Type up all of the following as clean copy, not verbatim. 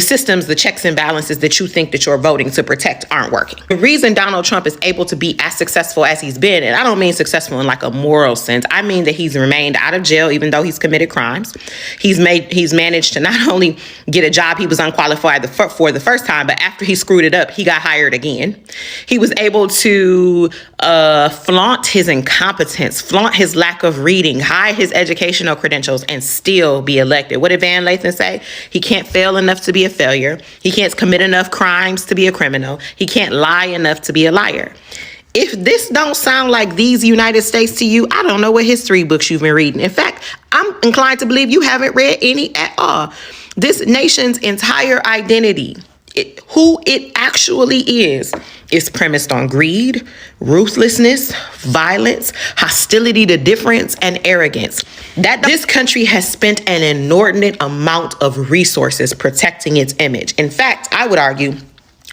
The systems, the checks and balances that you think that you're voting to protect aren't working. The reason Donald Trump is able to be as successful as he's been, and I don't mean successful in like a moral sense, I mean that he's remained out of jail even though he's committed crimes. He's managed to not only get a job he was unqualified for the first time, but after he screwed it up, he got hired again. He was able to flaunt his incompetence, flaunt his lack of reading, hide his educational credentials, and still be elected. What did Van Lathan say? He can't fail enough to be a failure. He can't commit enough crimes to be a criminal. He can't lie enough to be a liar. If this don't sound like these United States to you, I don't know what history books you've been reading. In fact, I'm inclined to believe you haven't read any at all. This nation's entire identity, who it actually is premised on greed, ruthlessness, violence, hostility to difference, and arrogance. That this country has spent an inordinate amount of resources protecting its image. In fact, I would argue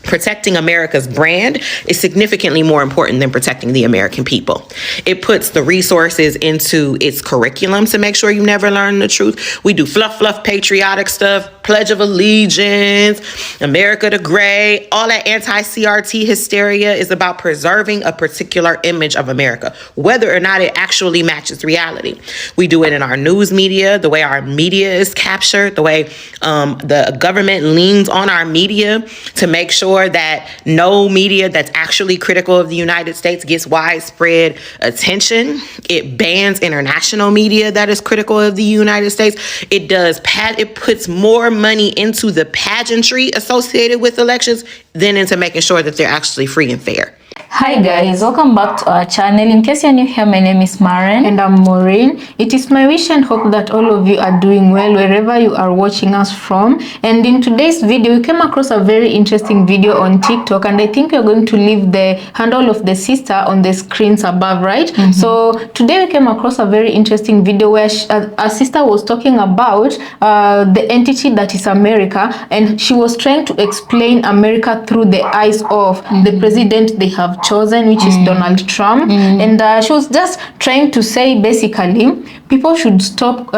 protecting America's brand is significantly more important than protecting the American people. It puts the resources into its curriculum to make sure you never learn the truth. We do fluff, patriotic stuff, Pledge of Allegiance, America the Great, all that anti-CRT hysteria is about preserving a particular image of America, whether or not it actually matches reality. We do it in our news media, the way our media is captured, the way the government leans on our media to make sure that no media that's actually critical of the United States gets widespread attention. It bans international media that is critical of the United States. It puts more money into the pageantry associated with elections than into making sure that they're actually free and fair. Hi guys, welcome back to our channel. In case you're new here, my name is Maren. And I'm Maureen. It is my wish and hope that all of you are doing well wherever you are watching us from. And in today's video, we came across a very interesting video on TikTok, and I think we're going to leave the handle of the Sista on the screens above, right? So today we came across a very interesting video where our sister was talking about the entity that is America, and she was trying to explain America through the eyes of the president they have chosen, which is Donald Trump. And she was just trying to say basically people should stop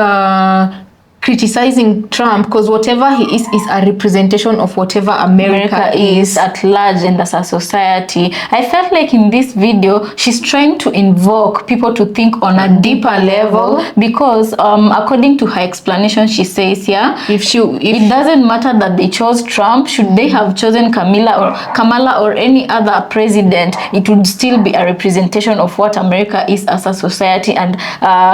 criticizing Trump, because whatever he is a representation of whatever America is at large and as a society. I felt like in this video she's trying to invoke people to think on a deeper level, because according to her explanation, she says it doesn't matter that they chose Trump. Should they have chosen Kamala or any other president, it would still be a representation of what America is as a society and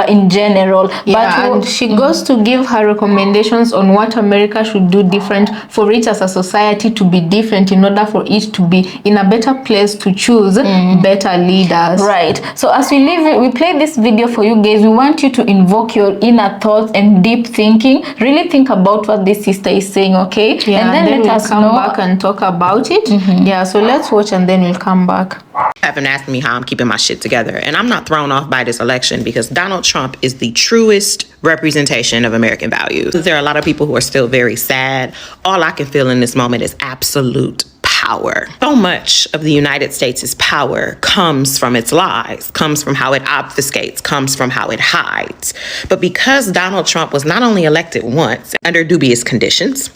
in general. And she goes to give her recommendations on what America should do different for it as a society to be different, in order for it to be in a better place to choose better leaders. Right. So as we play this video for you guys, we want you to invoke your inner thoughts and deep thinking. Really think about what this sister is saying, okay? Yeah, and then let us come back and talk about it. Yeah, so let's watch and then we'll come back. Haven't asked me how I'm keeping my shit together, and I'm not thrown off by this election because Donald Trump is the truest representation of American values. There are a lot of people who are still very sad. All I can feel in this moment is absolute power. So much of the United States' power comes from its lies, comes from how it obfuscates, comes from how it hides. But because Donald Trump was not only elected once under dubious conditions,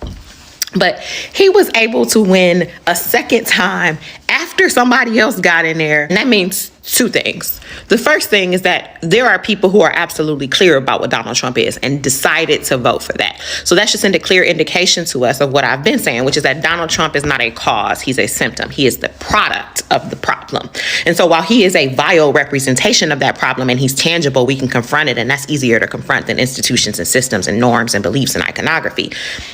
but he was able to win a second time after somebody else got in there. And that means two things. The first thing is that there are people who are absolutely clear about what Donald Trump is and decided to vote for that. So that should send a clear indication to us of what I've been saying, which is that Donald Trump is not a cause. He's a symptom. He is the product of the problem. And so while he is a vile representation of that problem and he's tangible, we can confront it. And that's easier to confront than institutions and systems and norms and beliefs and iconography.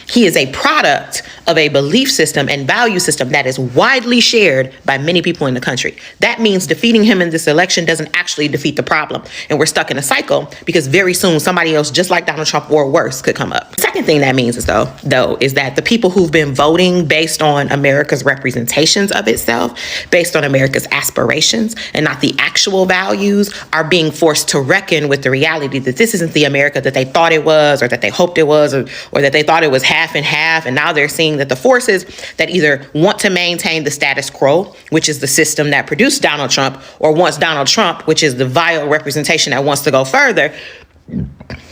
He is a product of a belief system and value system that is widely shared by many people in the country. That means defeating him in this election doesn't actually defeat the problem. And we're stuck in a cycle because very soon somebody else just like Donald Trump or worse could come up. The second thing that means is though is that the people who've been voting based on America's representations of itself, based on America's aspirations and not the actual values, are being forced to reckon with the reality that this isn't the America that they thought it was, or that they hoped it was, or that they thought it was half and half. And now they're seeing that the forces that either want to maintain the status quo, which is the system that produced Donald Trump, or wants Donald Trump, which is the vile representation that wants to go further,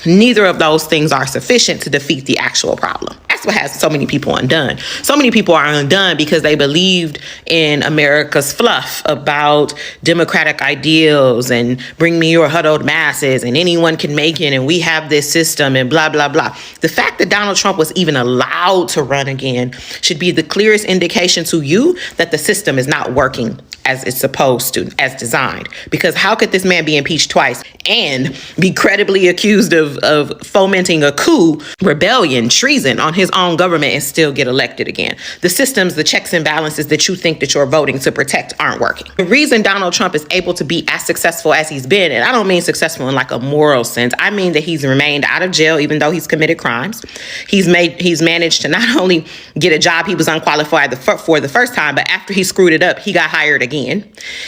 neither of those things are sufficient to defeat the actual problem. That's That's what has so many people undone. So many people are undone because they believed in America's fluff about democratic ideals and bring me your huddled masses and anyone can make it and we have this system and blah, blah, blah. The fact that Donald Trump was even allowed to run again should be the clearest indication to you that the system is not working as it's supposed to, as designed. Because how could this man be impeached twice and be credibly accused of fomenting a coup, rebellion, treason on his own government and still get elected again? The systems, the checks and balances that you think that you're voting to protect aren't working. The reason Donald Trump is able to be as successful as he's been, and I don't mean successful in like a moral sense, I mean that he's remained out of jail even though he's committed crimes. He's managed to not only get a job he was unqualified for the first time, but after he screwed it up, he got hired again.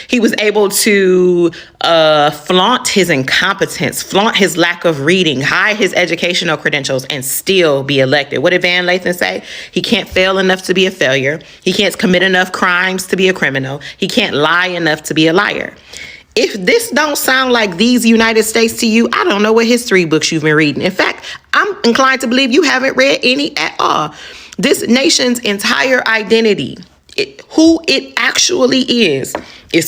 He was able to flaunt his incompetence, flaunt his lack of reading, hide his educational credentials, and still be elected. What did Van Lathan say? He can't fail enough to be a failure. He can't commit enough crimes to be a criminal. He can't lie enough to be a liar. If this don't sound like these United States to you, I don't know what history books you've been reading. In fact, I'm inclined to believe you haven't read any at all. This nation's entire identity, who it actually is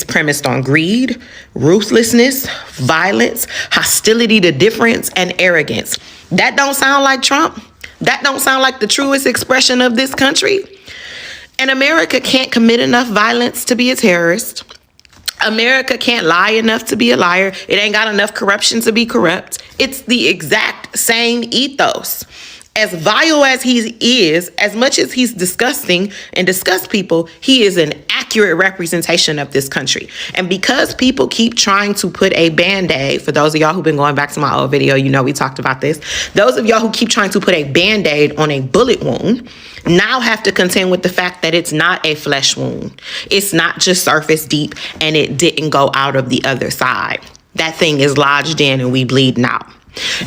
premised on greed, ruthlessness, violence, hostility to difference, and arrogance. That don't sound like Trump. That don't sound like the truest expression of this country. And America can't commit enough violence to be a terrorist. America can't lie enough to be a liar. It ain't got enough corruption to be corrupt. It's the exact same ethos. As vile as he is, as much as he's disgusting and disgusts people, he is an accurate representation of this country. And because people keep trying to put a Band-Aid, for those of y'all who've been going back to my old video, you know we talked about this. Those of y'all who keep trying to put a Band-Aid on a bullet wound now have to contend with the fact that it's not a flesh wound. It's not just surface deep and it didn't go out of the other side. That thing is lodged in and we bleeding out.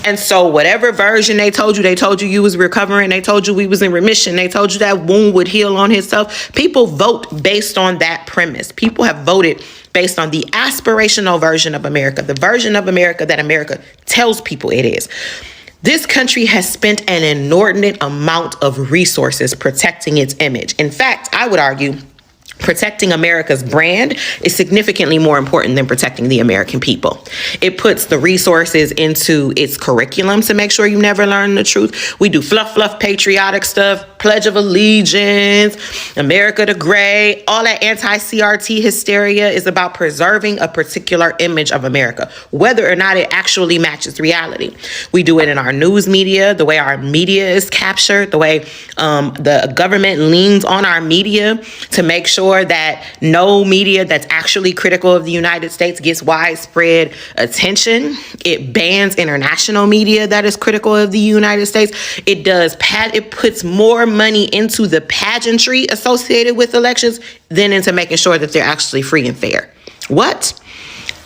And so whatever version they told you you was recovering, they told you we was in remission, they told you that wound would heal on itself. People vote based on that premise. People have voted based on the aspirational version of America, the version of America that America tells people it is. This country has spent an inordinate amount of resources protecting its image. In fact, I would argue protecting America's brand is significantly more important than protecting the American people. It puts the resources into its curriculum to make sure you never learn the truth. We do fluff, patriotic stuff, Pledge of Allegiance, America the Great, all that anti-CRT hysteria is about preserving a particular image of America, whether or not it actually matches reality. We do it in our news media, the way our media is captured, the way the government leans on our media to make sure that no media that's actually critical of the United States gets widespread attention. It bans international media that is critical of the United States. It puts more money into the pageantry associated with elections than into making sure that they're actually free and fair. What?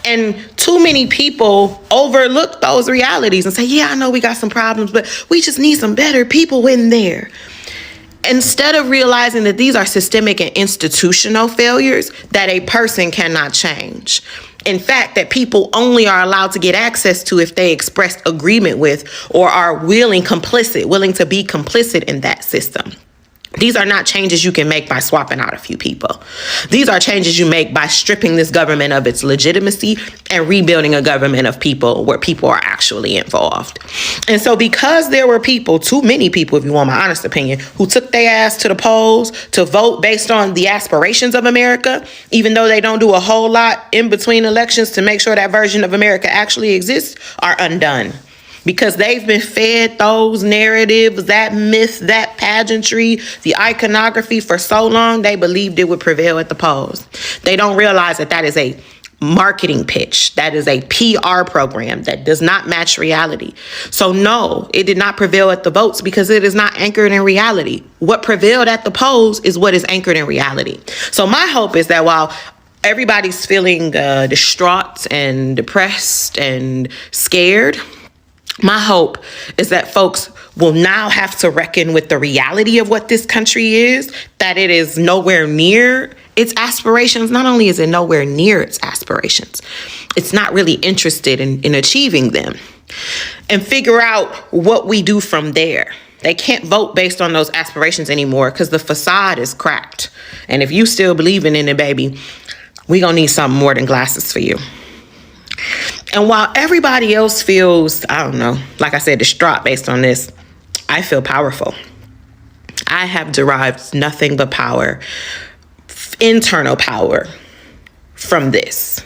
And too many people overlook those realities and say, yeah, I know we got some problems, but we just need some better people in there. Instead of realizing that these are systemic and institutional failures that a person cannot change. In fact, that people only are allowed to get access to if they express agreement with or are willing to be complicit in that system. These are not changes you can make by swapping out a few people. These are changes you make by stripping this government of its legitimacy and rebuilding a government of people where people are actually involved. And so because there were people, too many people, if you want my honest opinion, who took their ass to the polls to vote based on the aspirations of America, even though they don't do a whole lot in between elections to make sure that version of America actually exists, are undone. Because they've been fed those narratives, that myth, that pageantry, the iconography for so long, they believed it would prevail at the polls. They don't realize that that is a marketing pitch. That is a PR program that does not match reality. So no, it did not prevail at the votes because it is not anchored in reality. What prevailed at the polls is what is anchored in reality. So my hope is that while everybody's feeling distraught and depressed and scared, my hope is that folks will now have to reckon with the reality of what this country is, that it is nowhere near its aspirations. Not only is it nowhere near its aspirations, it's not really interested in achieving them. And figure out what we do from there. They can't vote based on those aspirations anymore because the facade is cracked. And if you still believing in it, baby, we gonna need something more than glasses for you. And while everybody else feels, I don't know, like I said, distraught based on this, I feel powerful. I have derived nothing but power, internal power, from this.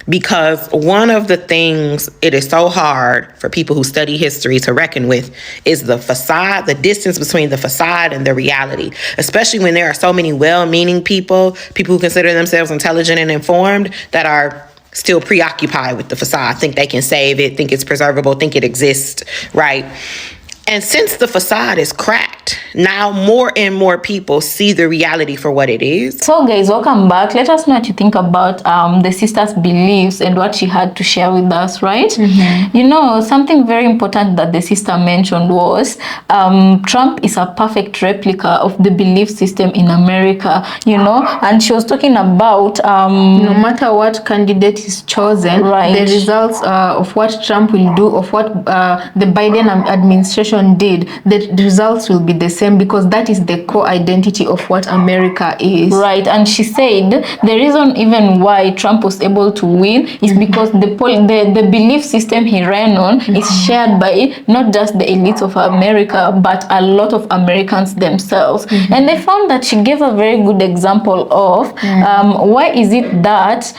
Because one of the things it is so hard for people who study history to reckon with is the facade, the distance between the facade and the reality, especially when there are so many well-meaning people who consider themselves intelligent and informed that are still preoccupied with the facade, think they can save it, think it's preservable, think it exists, right? And since the facade is cracked, now more and more people see the reality for what it is. So guys, welcome back. Let us know what you think about the sister's beliefs and what she had to share with us, right? You know, something very important that the sister mentioned was Trump is a perfect replica of the belief system in America, you know, and she was talking about no matter what candidate is chosen, right, the results of what Trump will do, of what the Biden administration did, the results will be the same because that is the core identity of what America is. Right, and she said the reason even why Trump was able to win is because the belief system he ran on is shared by not just the elites of America, but a lot of Americans themselves. And they found that she gave a very good example of why is it that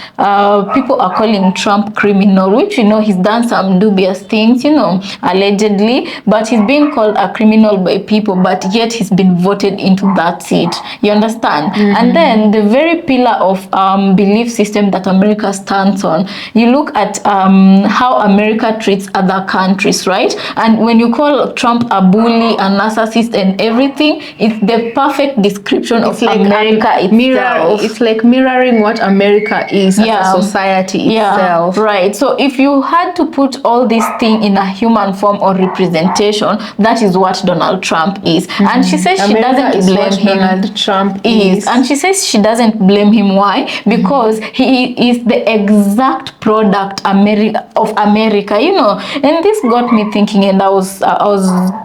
people are calling Trump criminal, which, you know, he's done some dubious things, you know, allegedly, but he's being called a criminal by people, but yet he's been voted into that seat. You understand? And then the very pillar of belief system that America stands on, you look at how America treats other countries, right? And when you call Trump a bully, a narcissist and everything, it's the perfect description of like America itself. It's like mirroring what America is as a society itself. Right. So if you had to put all these things in a human form or representation, that is what Donald Trump is. And she says she doesn't blame him. Donald Trump is. And she says she doesn't blame him. Why? Because he is the exact product of America, you know. And this got me thinking, and I was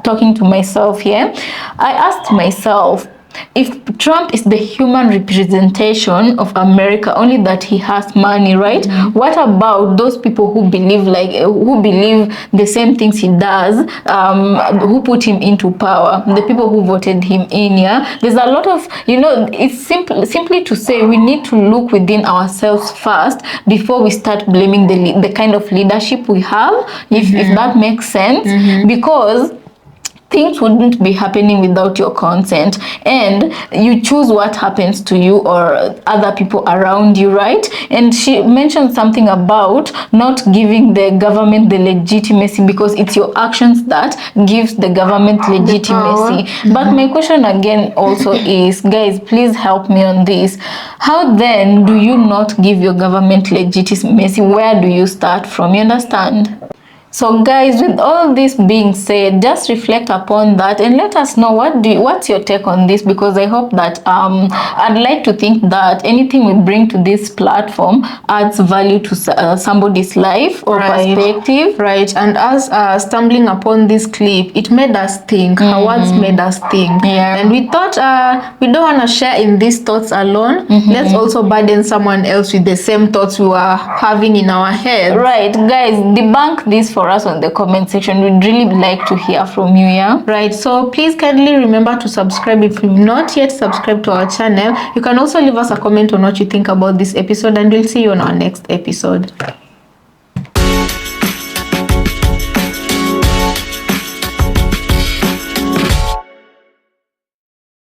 talking to myself here. I asked myself, if Trump is the human representation of America, only that he has money, right? What about those people who believe the same things he does, who put him into power, the people who voted him in? Yeah, there's a lot of, you know, it's simply to say we need to look within ourselves first before we start blaming the kind of leadership we have, if that makes sense, because things wouldn't be happening without your consent, and you choose what happens to you or other people around you, right? And she mentioned something about not giving the government the legitimacy because it's your actions that gives the government legitimacy. But my question again also is, guys, please help me on this. How then do you not give your government legitimacy? Where do you start from? You understand? So guys, with all this being said, just reflect upon that and let us know what's your take on this, because I hope that I'd like to think that anything we bring to this platform adds value to somebody's life or perspective. Right, and as stumbling upon this clip, it made us think. Her words made us think. Yeah. And we thought we don't want to share in these thoughts alone. Let's also burden someone else with the same thoughts we were having in our heads. Right, guys, debunk this for us on the comment section. We'd really like to hear from you. Yeah, right. So please kindly remember to subscribe if you've not yet subscribed to our channel. You can also leave us a comment on what you think about this episode, and we'll see you on our next episode.